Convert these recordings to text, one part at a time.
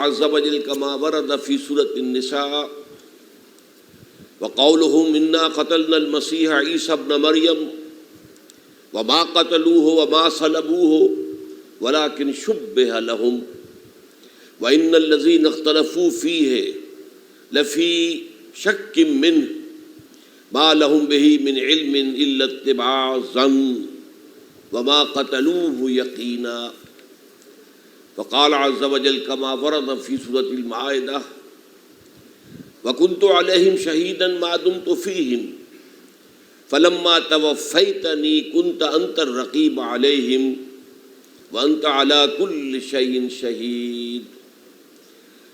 عز وجل كما ورد في سورة النساء وقولهم إنا قتلنا المسيح عيسى ابن مريم وما قتلوه وما صلبوه ولكن شبه لهم وإن الذين اختلفوا فيه لفي شك منه ما لهم به من علم إلا اتباع الظن وما قتلوه يقينا. وقال عز وجل كما ورد في سورة المائدة وكنت عليهم شهيدا ما دمت فيهم فلما توفيتني كنت أنت الرقيب عليهم وأنت على كل شيء شهيد.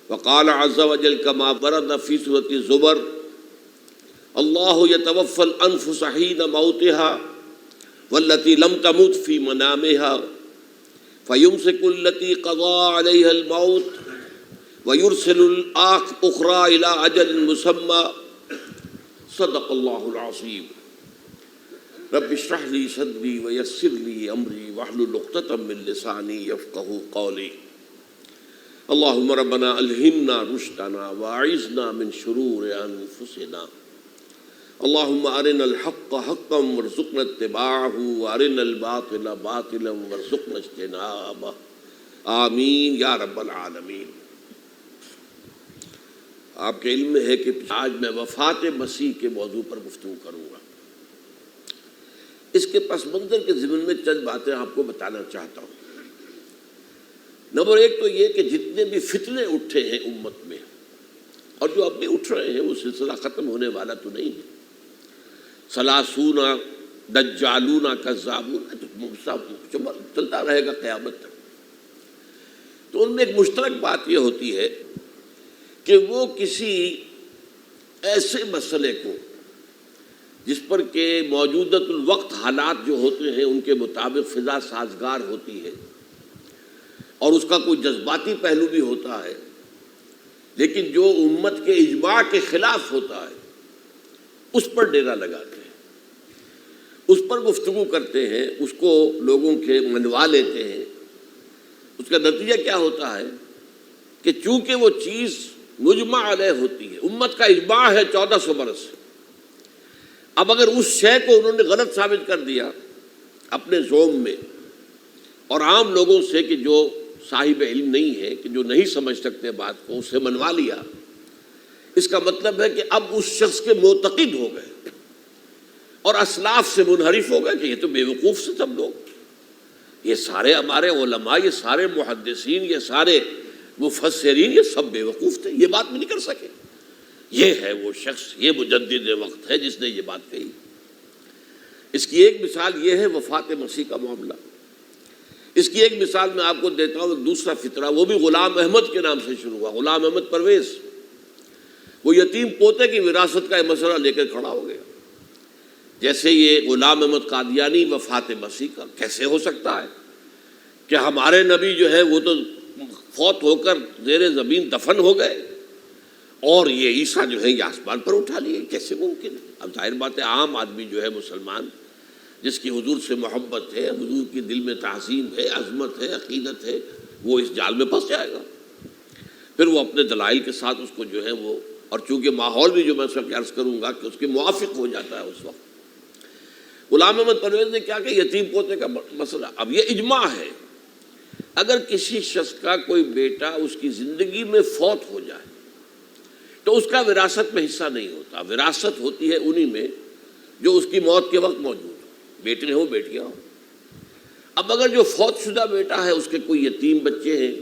وقال عز وجل كما ورد في سورة الزمر الله يتوفى الأنفس حين موتها والتي لم تمت في منامها فيمسك التي قضى عليها الموت ويرسل الأخرى إلى أجل مسمى. صدق الله العظيم. رب اشرح لي صدري ويسر لي أمري واحلل عقدة من لساني يفقهوا قولي. اللهم ربنا ألهمنا رشدنا وأعذنا من شرور أنفسنا. اللهم أرنا الحق حقا وارزقنا اتباعه وأرنا الباطل باطلا وارزقنا اجتنابه. آمین یا رب العالمین. آپ کے علم میں ہے کہ آج میں وفات مسیح کے موضوع پر گفتگو کروں گا. اس کے پس منظر کے ضمن میں چند باتیں آپ کو بتانا چاہتا ہوں. نمبر ایک تو یہ کہ جتنے بھی فتنے اٹھے ہیں امت میں اور جو اب بھی اٹھ رہے ہیں وہ سلسلہ ختم ہونے والا تو نہیں ہے. ثلاثون دجالون کذابون چلتا رہے گا قیامت تک. تو ان میں ایک مشترک بات یہ ہوتی ہے کہ وہ کسی ایسے مسئلے کو جس پر کہ موجودۃ الوقت حالات جو ہوتے ہیں ان کے مطابق فضا سازگار ہوتی ہے اور اس کا کوئی جذباتی پہلو بھی ہوتا ہے، لیکن جو امت کے اجماع کے خلاف ہوتا ہے اس پر ڈیرا لگاتے ہیں، اس پر گفتگو کرتے ہیں، اس کو لوگوں کے منوا لیتے ہیں. اس کا نتیجہ کیا ہوتا ہے کہ چونکہ وہ چیز مجمع علیہ ہوتی ہے، امت کا اجماع ہے 1400 برس سے، اب اگر اس شے کو انہوں نے غلط ثابت کر دیا اپنے زوم میں اور عام لوگوں سے کہ جو صاحب علم نہیں ہے، کہ جو نہیں سمجھ سکتے بات کو، اسے منوا لیا، اس کا مطلب ہے کہ اب اس شخص کے معتقد ہو گئے اور اسلاف سے منحرف ہو گئے کہ یہ تو بے وقوف سے سب لوگ، یہ سارے ہمارے علماء، یہ سارے محدثین، یہ سارے مفسرین، یہ سب بے وقوف تھے، یہ بات بھی نہیں کر سکے. یہ ہے وہ شخص، یہ مجدد وقت ہے جس نے یہ بات کہی. اس کی ایک مثال یہ ہے وفات مسیح کا معاملہ. اس کی ایک مثال میں آپ کو دیتا ہوں. ایک دوسرا فطرہ، وہ بھی غلام احمد کے نام سے شروع ہوا، غلام احمد پرویز. وہ یتیم پوتے کی وراثت کا یہ مسئلہ لے کر کھڑا ہو گیا. جیسے یہ غلام احمد قادیانی وفات مسیح کا کیسے ہو سکتا ہے کہ ہمارے نبی جو ہے وہ تو فوت ہو کر زیر زمین دفن ہو گئے اور یہ عیسیٰ جو ہے یہ آسمان پر اٹھا لیے، کیسے ممکن ہے؟ اب ظاہر بات ہے عام آدمی جو ہے مسلمان جس کی حضور سے محبت ہے، حضور کی دل میں تعظیم ہے، عظمت ہے، عقیدت ہے، وہ اس جال میں پھنس جائے گا. پھر وہ اپنے دلائل کے ساتھ اس کو جو ہے وہ، اور چونکہ ماحول بھی جو میں سب عرض کروں گا کہ اس کے موافق ہو جاتا ہے اس وقت. غلام احمد پرویز نے کیا کہ یتیم پوتے کا مسئلہ، اب یہ اجماع ہے اگر کسی شخص کا کوئی بیٹا اس کی زندگی میں فوت ہو جائے تو اس کا وراثت میں حصہ نہیں ہوتا. وراثت ہوتی ہے انہی میں جو اس کی موت کے وقت موجود ہو، بیٹے ہوں بیٹیاں ہوں. اب اگر جو فوت شدہ بیٹا ہے اس کے کوئی یتیم بچے ہیں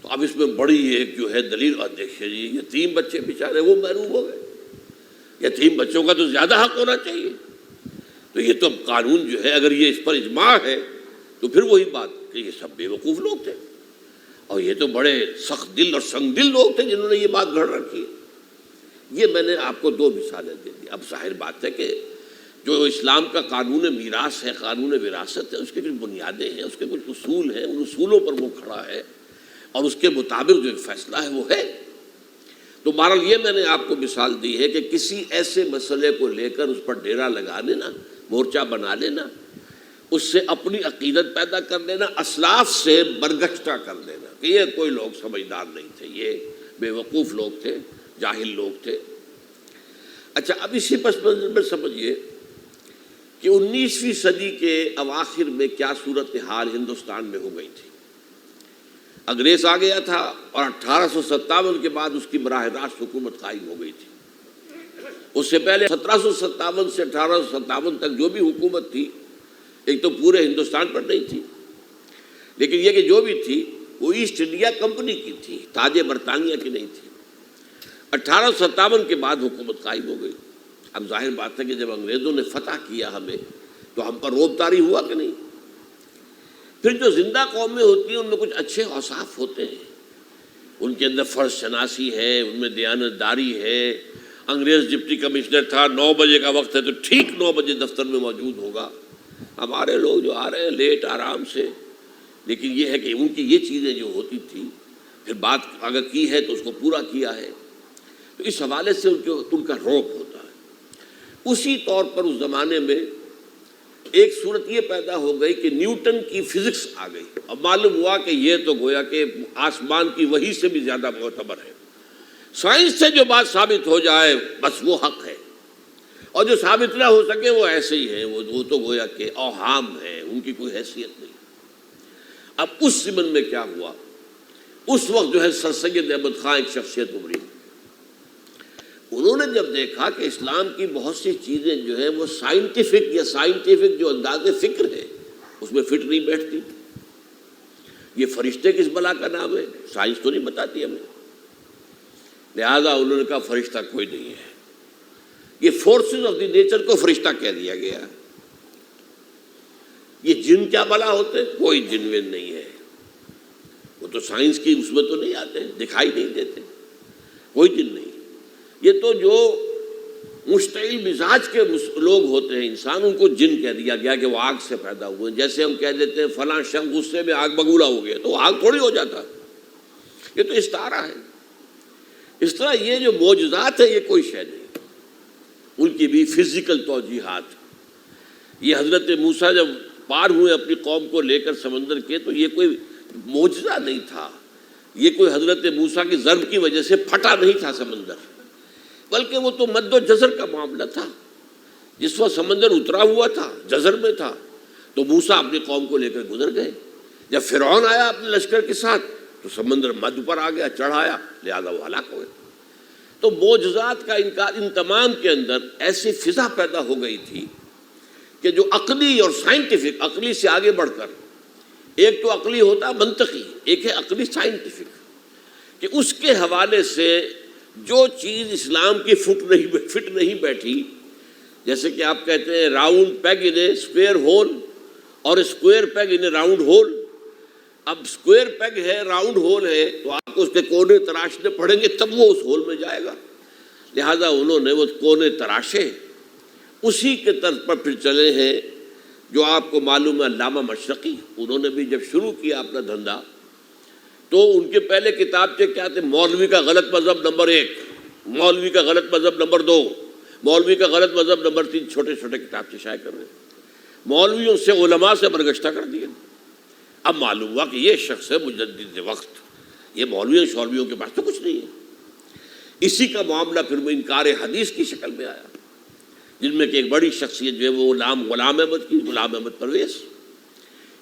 تو اب اس میں بڑی ایک جو ہے دلیل، دیکھیے جی یتیم بچے بیچارے وہ محروم ہو گئے، یتیم بچوں کا تو زیادہ حق ہونا چاہیے. تو یہ تو اب قانون جو ہے اگر یہ اس پر اجماع ہے تو پھر وہی بات کہ یہ سب بے وقوف لوگ تھے اور یہ تو بڑے سخت دل اور سنگ دل لوگ تھے جنہوں نے یہ بات گھڑ رکھی. یہ میں نے آپ کو 2 مثالیں دے دی. اب ظاہر بات ہے کہ جو اسلام کا قانون میراث ہے، قانون وراثت ہے، اس کے کچھ بنیادیں ہیں، اس کے کچھ اصول ہیں، ان اصولوں پر وہ کھڑا ہے اور اس کے مطابق جو ایک فیصلہ ہے وہ ہے. تو بہرحال یہ میں نے آپ کو مثال دی ہے کہ کسی ایسے مسئلے کو لے کر اس پر ڈیرا لگا لینا، مورچہ بنا لینا اس سے اپنی عقیدت پیدا کر لینا، اسلاف سے برگشتہ کر دینا کہ یہ کوئی لوگ سمجھدار نہیں تھے، یہ بے وقوف لوگ تھے، جاہل لوگ تھے۔ اچھا، اب اسی پس منظر میں سمجھیے کہ 19ویں صدی کے اواخر میں کیا صورتحال ہندوستان میں ہو گئی تھی۔ انگریز آ گیا تھا اور 1857 کے بعد اس کی براہ راست حکومت قائم ہو گئی تھی۔ اس سے پہلے 1757 سے 1857 تک جو بھی حکومت تھی، ایک تو پورے ہندوستان پر نہیں تھی، لیکن یہ کہ جو بھی تھی وہ ایسٹ انڈیا کمپنی کی تھی، تاج برطانیہ کی نہیں تھی۔ 1857 کے بعد حکومت قائم ہو گئی۔ اب ظاہر بات ہے کہ جب انگریزوں نے فتح کیا ہمیں تو ہم پر رعب طاری ہوا کہ نہیں۔ پھر جو زندہ قومیں ہوتی ہیں ان میں کچھ اچھے اوصاف ہوتے ہیں، ان کے اندر فرض شناسی ہے، ان میں دیانت داری ہے۔ انگریز ڈپٹی کمشنر تھا، 9 بجے کا وقت ہے تو ٹھیک 9 بجے دفتر میں موجود ہوگا۔ ہمارے لوگ جو آ رہے ہیں لیٹ آرام سے، لیکن یہ ہے کہ ان کی یہ چیزیں جو ہوتی تھی، پھر بات اگر کی ہے تو اس کو پورا کیا ہے، تو اس حوالے سے ان کا رعب ہوتا ہے۔ اسی طور پر اس زمانے میں ایک صورت یہ پیدا ہو گئی کہ نیوٹن کی فزکس آ گئی، اور معلوم ہوا کہ یہ تو گویا کہ آسمان کی وحی سے بھی زیادہ معتبر ہے۔ سائنس سے جو بات ثابت ہو جائے بس وہ حق ہے، اور جو ثابت نہ ہو سکے وہ ایسے ہی ہے، وہ تو گویا کہ اوہام ہے، ان کی کوئی حیثیت نہیں۔ اب اس ضمن میں کیا ہوا، اس وقت جو ہے سر سید احمد خان ایک شخصیت ابھری۔ انہوں نے جب دیکھا کہ اسلام کی بہت سی چیزیں جو ہیں وہ سائنٹیفک جو انداز فکر ہے اس میں فٹ نہیں بیٹھتی۔ یہ فرشتے کس بلا کا نام ہے، سائنس تو نہیں بتاتی ہمیں، لہذا انہوں نے کہا فرشتہ کوئی نہیں ہے۔ یہ فورسز آف دی نیچر کو فرشتہ کہہ دیا گیا۔ یہ جن کیا بلا ہوتے، کوئی جن ون نہیں ہے، وہ تو سائنس کی اس میں تو نہیں آتے، دکھائی نہیں دیتے، کوئی جن نہیں۔ یہ تو جو مشتعل مزاج کے لوگ ہوتے ہیں انسان، ان کو جن کہہ دیا گیا کہ وہ آگ سے پیدا ہوئے۔ جیسے ہم کہہ دیتے ہیں فلاں شخص غصے میں آگ بگولا ہو گیا، تو آگ تھوڑی ہو جاتا، یہ تو استعارہ ہے۔ اس طرح یہ جو معجزات ہیں یہ کوئی شے نہیں، ان کی بھی فزیکل توجیحات۔ یہ حضرت موسیٰ جب پار ہوئے اپنی قوم کو لے کر سمندر کے، تو یہ کوئی معجزہ نہیں تھا، یہ کوئی حضرت موسیٰ کی ضرب کی وجہ سے پھٹا نہیں تھا سمندر، بلکہ وہ تو مد و جزر کا معاملہ تھا۔ جس وقت سمندر اترا ہوا تھا، جزر میں تھا، تو موسیٰ اپنی قوم کو لے کر گزر گئے۔ جب فرعون آیا اپنے لشکر کے ساتھ تو سمندر مد پر آ گیا، چڑھایا، لہذا وہ ہلاک ہوئے۔ تو معجزات کا انکار، ان تمام کے اندر ایسی فضا پیدا ہو گئی تھی کہ جو عقلی اور سائنٹیفک، عقلی سے آگے بڑھ کر، ایک تو عقلی ہوتا منطقی، ایک ہے عقلی سائنٹیفک، کہ اس کے حوالے سے جو چیز اسلام کی فٹ نہیں بیٹھی، جیسے کہ آپ کہتے ہیں round peg in a square hole اور square peg in a round hole. اب اسکوائر پیگ ہے، راؤنڈ ہول ہے، تو آپ کو اس کے کونے تراشنے پڑیں گے تب وہ اس ہول میں جائے گا۔ لہذا انہوں نے وہ کونے تراشے، اسی کے طرز پر پھر چلے ہیں۔ جو آپ کو معلوم ہے علامہ مشرقی، انہوں نے بھی جب شروع کیا اپنا دھندا، تو ان کے پہلے کتابچے کیا تھے؟ مولوی کا غلط مذہب نمبر 1، مولوی کا غلط مذہب نمبر 2، مولوی کا غلط مذہب نمبر 3، چھوٹے چھوٹے کتابچے شائع کر رہے ہیں۔ مولویوں سے علماء سے برگشتہ کر دیا۔ اب معلوم ہوا کہ یہ شخص ہے مجدد وقت، یہ مولویوں کے پاس تو کچھ نہیں ہے۔ اسی کا معاملہ پھر وہ انکار حدیث کی شکل میں آیا، جن میں کہ ایک بڑی شخصیت جو ہے وہ غلام احمد کی، غلام احمد پرویز،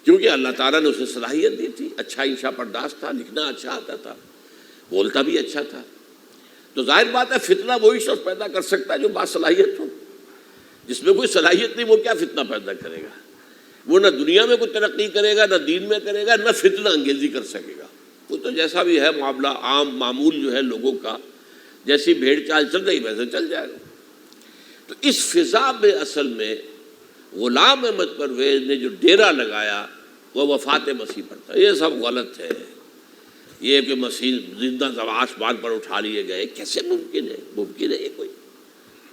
کیونکہ اللہ تعالیٰ نے اسے صلاحیت دی تھی، اچھا انشاء پرداز تھا، لکھنا اچھا آتا تھا، بولتا بھی اچھا تھا، تو ظاہر بات ہے فتنہ وہی شخص پیدا کر سکتا ہے جو باصلاحیت ہو۔ جس میں کوئی صلاحیت نہیں وہ کیا فتنہ پیدا کرے گا؟ وہ نہ دنیا میں کوئی ترقی کرے گا، نہ دین میں کرے گا، نہ فتنہ انگیزی کر سکے گا۔ وہ تو جیسا بھی ہے معاملہ عام معمول جو ہے لوگوں کا، جیسی بھیڑ چال چل رہی ویسے چل جائے گا۔ تو اس فضا میں اصل میں غلام احمد پرویز نے جو ڈیرا لگایا وہ وفات مسیح پر تھا۔ یہ سب غلط ہے، یہ کہ مسیح زندہ آسمان پر اٹھا لیے گئے، کیسے ممکن ہے؟ ممکن ہے یہ کوئی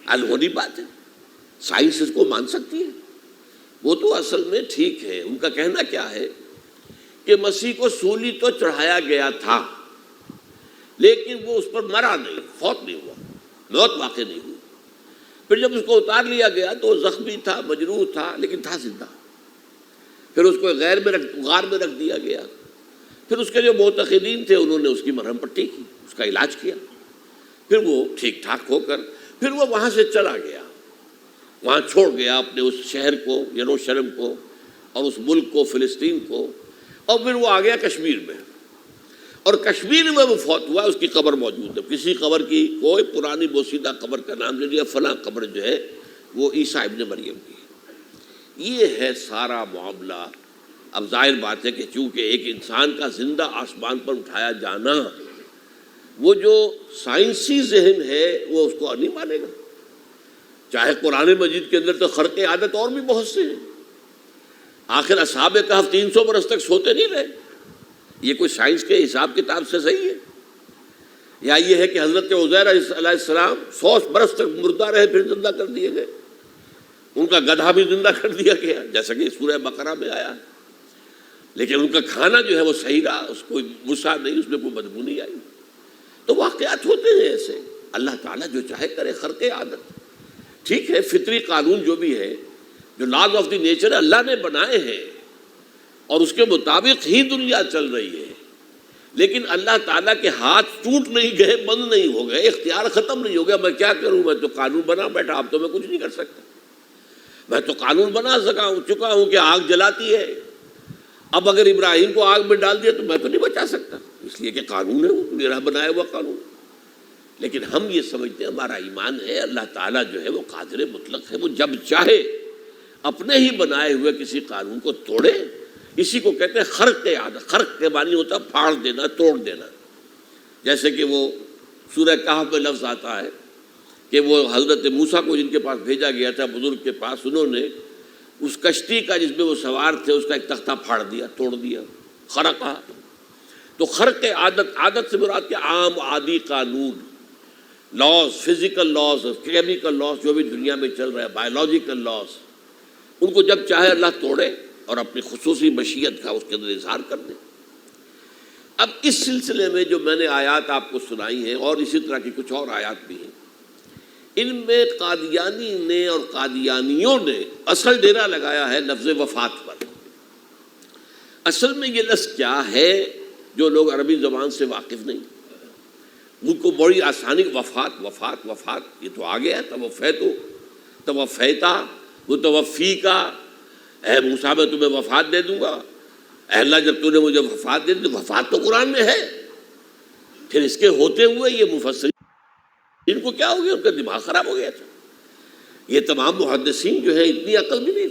الہونی بات ہے؟ سائنس اس کو مان سکتی ہے؟ وہ تو اصل میں ٹھیک ہے، ان کا کہنا کیا ہے کہ مسیح کو سولی تو چڑھایا گیا تھا، لیکن وہ اس پر مرا نہیں، فوت نہیں ہوا، موت واقع نہیں ہوئی۔ پھر جب اس کو اتار لیا گیا تو وہ زخمی تھا، مجروح تھا، لیکن تھا زندہ۔ پھر اس کو غار میں رکھ دیا گیا. پھر اس کے جو معتقدین تھے انہوں نے اس کی مرہم پٹی کی، اس کا علاج کیا. پھر وہ ٹھیک ٹھاک ہو کر پھر وہ وہاں سے چلا گیا، وہاں چھوڑ گیا اپنے اس شہر کو، یروشلم کو، اور اس ملک کو، فلسطین کو، اور پھر وہ آ گیا کشمیر میں. اور کشمیر میں وہ فوت ہوا، اس کی قبر موجود ہے. کسی قبر کی کوئی پرانی بوسیدہ قبر کا نام لے لیا، فلاں قبر جو ہے وہ عیسیٰ ابن مریم کی ہے. یہ ہے سارا معاملہ. اب ظاہر بات ہے کہ چونکہ ایک انسان کا زندہ آسمان پر اٹھایا جانا، وہ جو سائنسی ذہن ہے وہ اس کو نہیں مانے گا. چاہے قرآن مجید کے اندر تو خرق عادت اور بھی بہت سے ہیں. آخر اصحاب کہف 300 برس تک سوتے نہیں رہے. یہ کوئی سائنس کے حساب کتاب سے صحیح ہے؟ یا یہ ہے کہ حضرت عزیر علیہ السلام 100 برس تک مردہ رہے پھر زندہ کر دیے گئے؟ ان کا گدھا بھی زندہ کر دیا گیا جیسا کہ سورہ بقرہ میں آیا ہے. لیکن ان کا کھانا جو ہے وہ صحیح رہا، اس کو غصہ نہیں، اس میں کوئی بدبو نہیں آئی. تو واقعات ہوتے ہیں ایسے. اللہ تعالیٰ جو چاہے کرے. خرق عادت ٹھیک ہے، فطری قانون جو بھی ہے، جو لاز آف دی نیچر اللہ نے بنائے ہیں اور اس کے مطابق ہی دنیا چل رہی ہے. لیکن اللہ تعالیٰ کے ہاتھ ٹوٹ نہیں گئے، بند نہیں ہو گئے، اختیار ختم نہیں ہو گیا. میں کیا کروں، میں تو قانون بنا بیٹھا، اب تو میں کچھ نہیں کر سکتا. میں تو قانون بنا چکا ہوں کہ آگ جلاتی ہے، اب اگر ابراہیم کو آگ میں ڈال دیا تو میں تو نہیں بچا سکتا، اس لیے کہ قانون ہے، وہ میرا بنایا ہوا قانون. لیکن ہم یہ سمجھتے ہیں، ہمارا ایمان ہے اللہ تعالیٰ جو ہے وہ قادر مطلق ہے. وہ جب چاہے اپنے ہی بنائے ہوئے کسی قانون کو توڑے. اسی کو کہتے ہیں خرق عادت. خرق کے معنی ہوتا ہے پھاڑ دینا، توڑ دینا. جیسے کہ وہ سورہ کہف میں لفظ آتا ہے کہ وہ حضرت موسیٰ کو جن کے پاس بھیجا گیا تھا، بزرگ کے پاس، انہوں نے اس کشتی کا جس میں وہ سوار تھے اس کا ایک تختہ پھاڑ دیا، توڑ دیا. خرقہ. تو خرق عادت، عادت سے مراد کہ عام عادی قانون، laws, physical laws, chemical laws جو بھی دنیا میں چل رہا ہے، بایولوجیکل لاز، ان کو جب چاہے اللہ توڑے اور اپنی خصوصی مشیت کا اس کے اندر اظہار کر دے. اب اس سلسلے میں جو میں نے آیات آپ کو سنائی ہیں اور اسی طرح کی کچھ اور آیات بھی ہیں، ان میں قادیانی نے اور قادیانیوں نے اصل ڈیرا لگایا ہے لفظ وفات پر. اصل میں یہ لفظ کیا ہے جو لوگ عربی زبان سے واقف نہیں، ان کو بڑی آسانی وفات وفات وفات یہ تو آ گیا ہے. توفیتو، توفیتا، متوفی کا، اے موسیٰ میں تمہیں وفات دے دوں گا. اے اللہ جب تو نے مجھے وفات دے دی، وفات تو قرآن میں ہے. پھر اس کے ہوتے ہوئے یہ مفسرین ان کو کیا ہو گیا، ان کا دماغ خراب ہو گیا تھا. یہ تمام محدثین جو ہیں اتنی عقل بھی نہیں